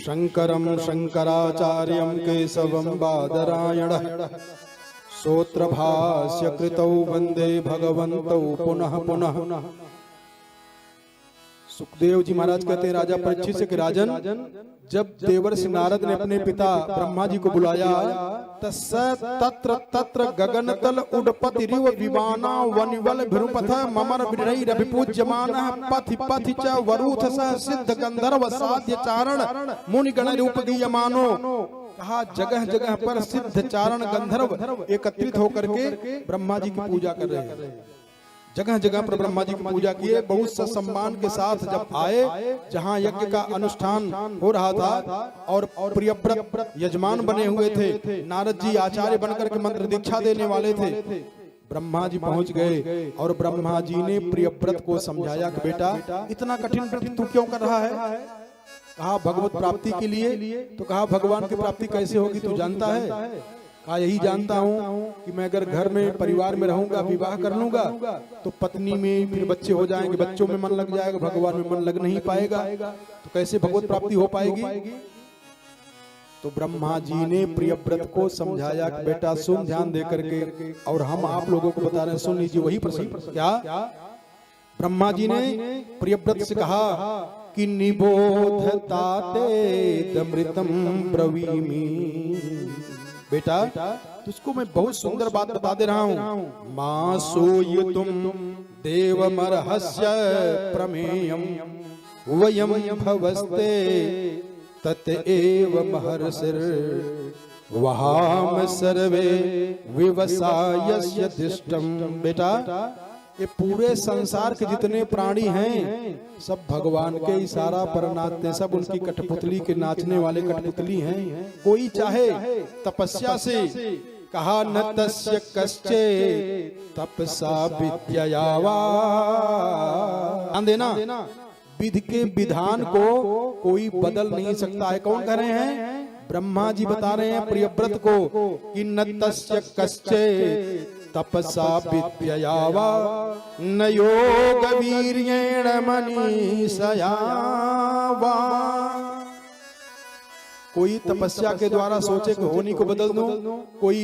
शंकरं शंकराचार्यं केशवं बादरायणः सूत्रभाष्य कृतौ वंदे भगवन्तौ पुनः पुनः। सुखदेव जी महाराज कहते हैं राजा परीक्षित से कि राजन, जब देवर्षि नारद ने अपने पिता ब्रह्मा जी को बुलाया, तत्र तत्र गगनतल उडपतिरिव विमाना वनिवल भृपथ ममर विरैरभिपूज्यमानः पथि पथि च वरूथ सह सिद्ध गंधर्व साध्य चारण मुनि गण रूप गीयमानो। कहा जगह जगह पर सिद्ध चारण गंधर्व एकत्रित होकर के ब्रह्मा जी की पूजा कर रहे हैं। जगह जगह पर ब्रह्मा जी की पूजा किए, बहुत सा सम्मान के साथ जब आए जहाँ यज्ञ का अनुष्ठान हो रहा था और प्रियव्रत यजमान बने हुए थे, नारद जी आचार्य बनकर के मंत्र दीक्षा देने वाले थे, ब्रह्मा जी पहुंच गए और ब्रह्मा जी ने प्रियव्रत को समझाया कि बेटा इतना कठिन व्रत तू क्यों कर रहा है? कहा भगवत प्राप्ति के लिए। तो कहा भगवान की प्राप्ति कैसे होगी तू जानता है? कहा यही जानता हूँ कि मैं अगर घर में परिवार में रहूंगा, विवाह कर लूंगा तो पत्नी में फिर बच्चे हो जाएंगे, बच्चों में मन लग जाएगा, भगवान में मन लग नहीं पाएगा, तो कैसे भगवत प्राप्ति हो पाएगी? तो ब्रह्मा जी ने प्रियव्रत को समझाया कि बेटा सुन ध्यान दे करके, और हम आप लोगों को बता रहे हैं, सुन लीजिए वही प्रसंग। क्या ब्रह्मा जी ने प्रियव्रत से कहा कि निबोधताते दमृतम ब्रवीमि। बेटा तुझको मैं बहुत सुंदर बात बता दे रहा हूँ। मां सोयुतुम देवमर्हस्य प्रमेयम वयम भवस्ते तत एव महर्षिर वहाम सर्वे विवसायस्य दिष्टम। बेटा ये पूरे संसार के जितने प्राणी हैं सब भगवान के इशारा पर नाचते, सब उनकी कठपुतली के नाचने वाले कठपुतली हैं। कोई चाहे तपस्या से, कहा न तस्य कश्चे तपसा विद्यया वा। ध्यान देना, विधि के विधान को कोई बदल नहीं सकता है। कौन कह रहे हैं? ब्रह्मा जी बता रहे हैं प्रियव्रत को कि न तस्य कश्चे तपसा विद्यया वा न योग वीर्येण मनीषया वा। कोई तपस्या के द्वारा सोचे कि होनी को बदल दूं, कोई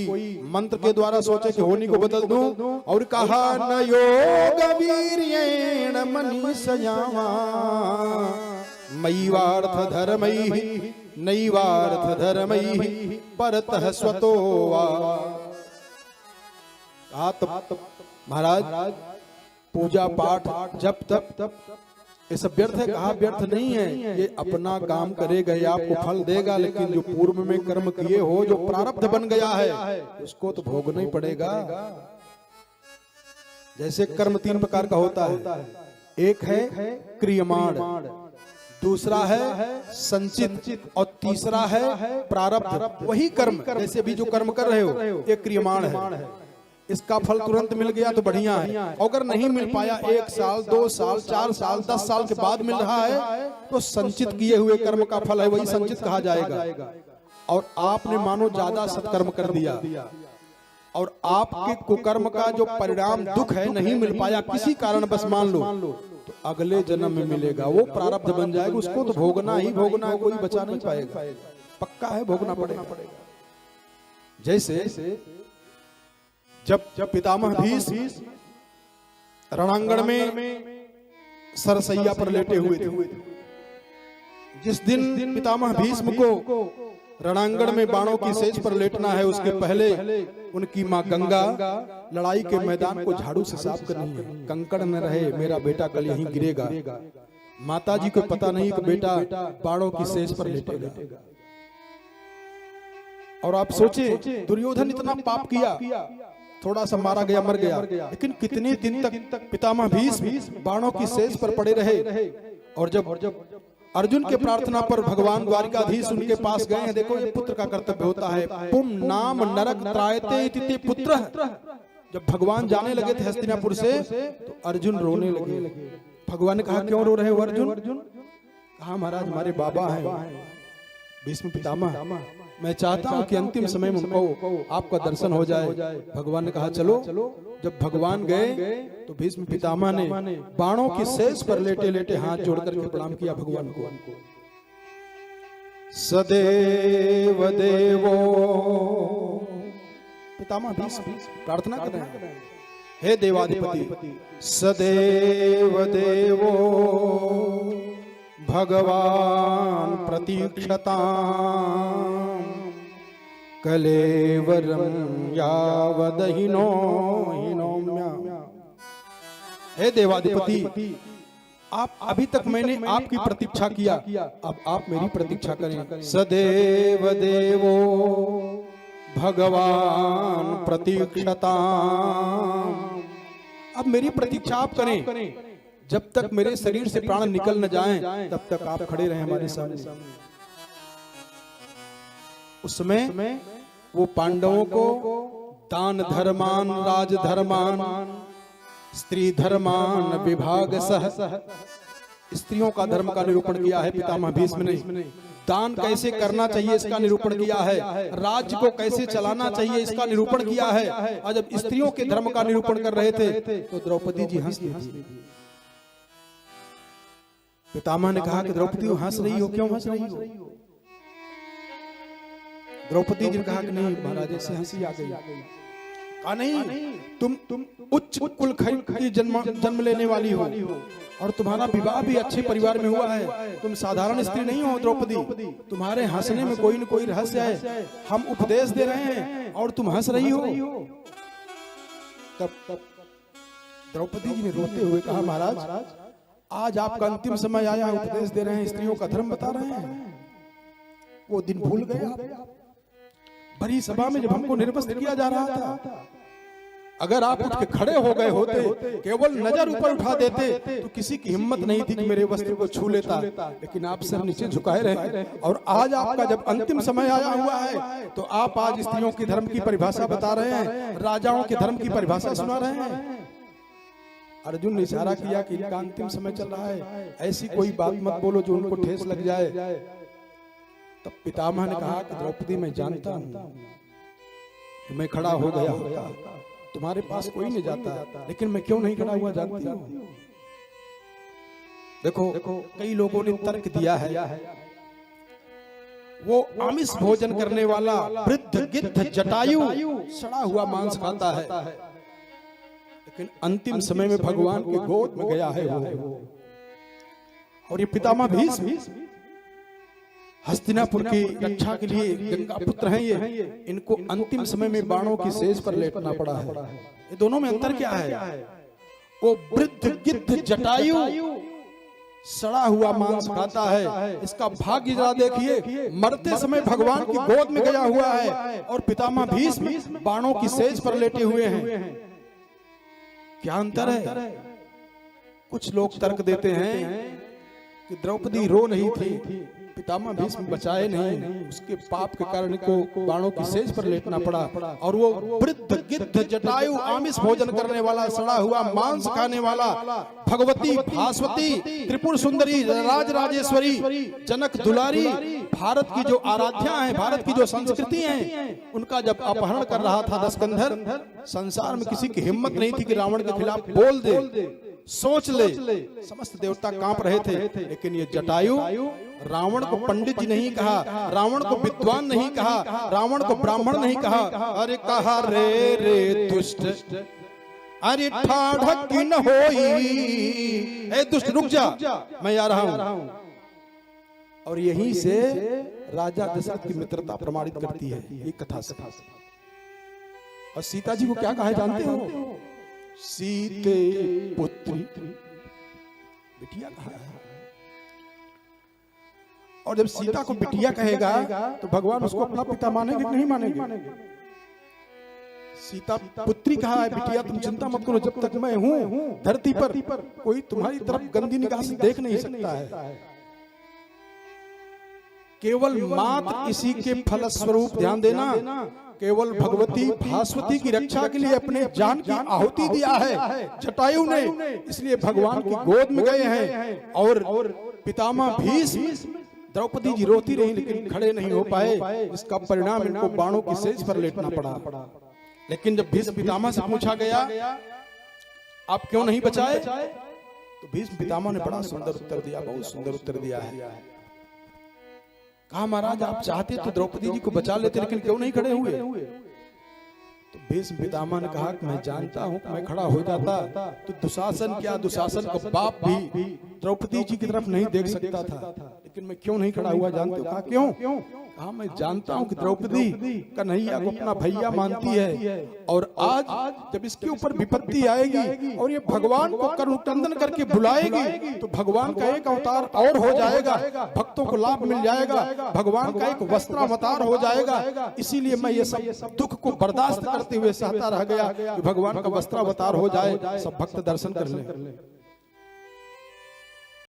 मंत्र के द्वारा सोचे कि होनी को बदल दूं, और कहा न योग वीर्येण मनीषया वा मय्वार्थ धर्मैः नैवार्थ धर्मैः परतः स्वतो वा। महाराज पूजा पाठ जब तक ये सब व्यर्थ है। कहा व्यर्थ नहीं है, ये अपना काम करेगा, ये आपको फल देगा, लेकिन जो पूर्व में कर्म किए हो, जो प्रारब्ध बन गया है, उसको तो भोगना ही पड़ेगा। जैसे कर्म तीन प्रकार का होता है, एक है क्रियमाण, दूसरा है संचित और तीसरा है प्रारब्ध। वही कर्म, जैसे भी जो कर्म कर रहे हो ये क्रियमाण है, इसका फल तुरंत मिल गया तो बढ़िया है, अगर नहीं मिल पाया 1 साल 2 साल 4 साल 10 साल के बाद मिल रहा है तो संचित किए हुए कर्म का फल है, वही संचित कहा जाएगा। और आपने मानो ज्यादा सत्कर्म कर दिया और आपके कुकर्म का जो परिणाम दुख है नहीं मिल पाया किसी कारण बस मान लो, तो अगले जन्म में मिलेगा, वो प्रारब्ध बन जाएगा, उसको तो भोगना ही भोगना है, कोई बचा नहीं पाएगा, पक्का है भोगना पड़ेगा। जैसे जब पितामह भीष्म रणांगण में सरसैया पर लेटे हुए थे, जिस दिन पितामह भीष्म को रणांगण में बाणों की सेज पर लेटना है, उसके पहले उनकी मां गंगा लड़ाई के मैदान को झाड़ू से साफ करनी है, कंकड़ न रहे मेरा बेटा कल यहीं गिरेगा। माता जी को पता नहीं कि बेटा बाणों की सेज पर लेटेगा। और आप सोचे दुर्योधन इतना पाप किया, थोड़ा सा मारा गया मर गया, लेकिन कितने दिन तक पितामह भीष्म बाणों की सेज पर पड़े रहे। और जब अर्जुन के प्रार्थना पर भगवान द्वारिकाधीश उनके पास गए हैं, देखो ये पुत्र का कर्तव्य होता है, पुम नाम नरक त्रायते इति पुत्र। जब भगवान जाने लगे थे हस्तिनापुर से तो अर्जुन रोने लगे। भगवान ने कहा क्यों रो रहे हो अर्जुन? कहा महाराज हमारे बाबा हैं भीष्म पितामह, मैं चाहता हूं कि अंतिम समय में उनको आपका दर्शन हो जाए। भगवान ने कहा चलो। जब भगवान गए तो भीष्म पितामह ने बाणों की सेज पर लेटे लेटे हाथ जोड़कर के प्रणाम किया भगवान को। सदेव देवो। पितामह भीष्म प्रार्थना कर रहे हैं, हे देवाधिपति सदेव देवो भगवान प्रतीक्षतां कलेवरं यावदहिनो हिनोम्या। हे देवाधिपति, आप अभी तक मैंने आपकी प्रतीक्षा किया, अब आप मेरी प्रतीक्षा करें। सदेव देवो भगवान प्रतीक्षतां, अब मेरी प्रतीक्षा आप करें, जब तक मेरे शरीर से प्राण निकल न जाएं, तब तक आप खड़े रहें हमारे सामने। उस समय वो पांडवों को दान धर्मान, राज धर्मान, स्त्री धर्मान विभाग सह, स्त्रियों का धर्म का निरूपण किया है पितामह भीष्म ने। दान कैसे करना चाहिए इसका निरूपण किया है, राज्य को कैसे चलाना चाहिए इसका निरूपण किया है। और जब स्त्रियों के धर्म का निरूपण कर रहे थे तो द्रौपदी जी हंस रही थी। पितामह ने कहा कि द्रौपदी हंस रही हो, क्यों हंस रही हो? द्रौपदी जी ने कहा कि नहीं महाराज, ऐसे हंसी आ गई। कहा नहीं, तुम उच्च कुल की जन्म लेने वाली हो और तुम्हारा विवाह भी अच्छे परिवार में हुआ है, तुम साधारण स्त्री नहीं हो द्रौपदी, तुम्हारे हंसने में कोई न कोई रहस्य है। हम उपदेश दे रहे हैं और तुम हंस रही हो। तब द्रौपदी जी ने रोते हुए कहा, महाराज आज आपका अंतिम समय आया, उपदेश दे रहे हैं, स्त्रियों का धर्म बता रहे हैं, वो दिन भूल गए आप। बड़ी सभा में जब हमको निर्वस्त्र किया जा रहा था, अगर आप उठ के खड़े हो गए होते, केवल नजर ऊपर उठा देते, तो किसी की हिम्मत नहीं थी कि मेरे वस्त्र को छू लेता, लेकिन आप सर नीचे झुकाए रहे। और आज आपका जब अंतिम समय आया हुआ है, तो आप आज स्त्रियों के धर्म की परिभाषा बता रहे हैं, राजाओं के धर्म की परिभाषा सुना रहे हैं। अर्जुन ने इशारा किया कि इनका अंतिम समय चल रहा है, ऐसी कोई बात मत बोलो जो उनको ठेस लग जाए। तब पितामह ने कहा कि द्रौपदी, मैं जानता हूं कि मैं खड़ा हो गया होता, तुम्हारे पास कोई नहीं जाता, लेकिन मैं क्यों नहीं खड़ा हुआ जानती हूं। देखो कई लोगों ने तर्क दिया है, वो आमिष भोजन करने वाला वृद्ध गिद्ध जटायु सड़ा हुआ मांस खाता है, लेकिन अंतिम समय में भगवान की गोद में गया है वो। और ये पितामह भीष्म हस्तिनापुर की रक्षा के लिए गंगा पुत्र हैं ये, इनको अंतिम समय में बाणों की सेज पर लेटना पड़ा है। ये दोनों में अंतर क्या है? वो वृद्ध गिद्ध जटायु सड़ा हुआ मांस खाता है, इसका भाग्य जरा देखिए, मरते समय भगवान की गोद में गया हुआ है, और पितामह भीष्म बाणों की सेज पर लेटे हुए हैं। क्या अंतर है? कुछ लोग तर्क देते हैं कि द्रौपदी रो रही थी, पितामह भीष्म बचाए नहीं, उसके पाप के कारण को बाणों की सेज पर लेटना पड़ा। और वो वृद्ध गिद्ध जटायु आमिष भोजन करने वाला, सड़ा हुआ मांस खाने वाला, भगवती भास्वती त्रिपुर सुंदरी राज राजेश्वरी जनक दुलारी, भारत की जो आराध्या है, भारत की जो संस्कृति है, उनका जब अपहरण कर रहा था दशकंधर, संसार में किसी की हिम्मत नहीं थी कि रावण के खिलाफ बोल दे, सोच ले। समस्त देवता कांप रहे थे, लेकिन ये जटायु रावण को पंडित जी नहीं कहा, रावण को विद्वान नहीं कहा, रावण को ब्राह्मण नहीं कहा, अरे कहा रे रे दुष्ट, अरे ठाढ़ की न होई, ए दुष्ट रुक जा, मैं आ रहा हूं। और यहीं से राजा दशरथ की मित्रता प्रमाणित करती है ये कथा से। और सीता जी को क्या कहा जानते हो? सीते पुत्री, बिटिया कहा है। और जब सीता को बिटिया कहेगा तो भगवान उसको अपना पिता मानेंगे कि नहीं मानेंगे? सीता पुत्री कहा है, बिटिया तुम चिंता मत करो, जब तक मैं हूं धरती पर कोई तुम्हारी तरफ गंदी निगाह से देख नहीं सकता है। केवल मात्र इसी के फलस्वरूप ध्यान देना, केवल भगवती भास्वती की रक्षा के लिए अपने जान की आहुति दिया है जटायु ने, इसलिए भगवान की गोद में गए हैं। और पितामह भीष्म, द्रौपदी जी रोती रही लेकिन खड़े नहीं हो पाए, इसका परिणाम इनको बाणों की सेज पर लेटना पड़ा। लेकिन जब भीष्म पितामह से पूछा गया आप क्यों नहीं बचाए, तो भीष्म पितामह ने बड़ा सुंदर उत्तर दिया, बहुत सुंदर उत्तर दिया है। कहा महाराज आप चाहते तो द्रौपदी जी को बचा लेते, लेकिन क्यों नहीं खड़े हुए? तो भीष्म पितामह ने कहा कि मैं जानता हूं कि मैं खड़ा हो जाता तो दुशासन क्या, दुशासन का बाप भी द्रौपदी जी की तरफ नहीं देख सकता था, लेकिन मैं क्यों नहीं खड़ा हुआ जानते हो? कहा क्यों? कहा मैं जानता हूं कि द्रौपदी कन्हैया को अपना भैया मानती है, और आज जब इसके ऊपर विपत्ति आएगी और ये भगवान को करुणा करके बुलाएगी तो भगवान का एक अवतार और हो जाएगा, भक्तों को लाभ मिल जाएगा, भगवान का एक वस्त्रावतार हो जाएगा। इसीलिए मैं ये सब दुख को बर्दाश्त करते हुए सहता रह गया कि भगवान का वस्त्रावतार हो जाए, सब भक्त दर्शन कर ले।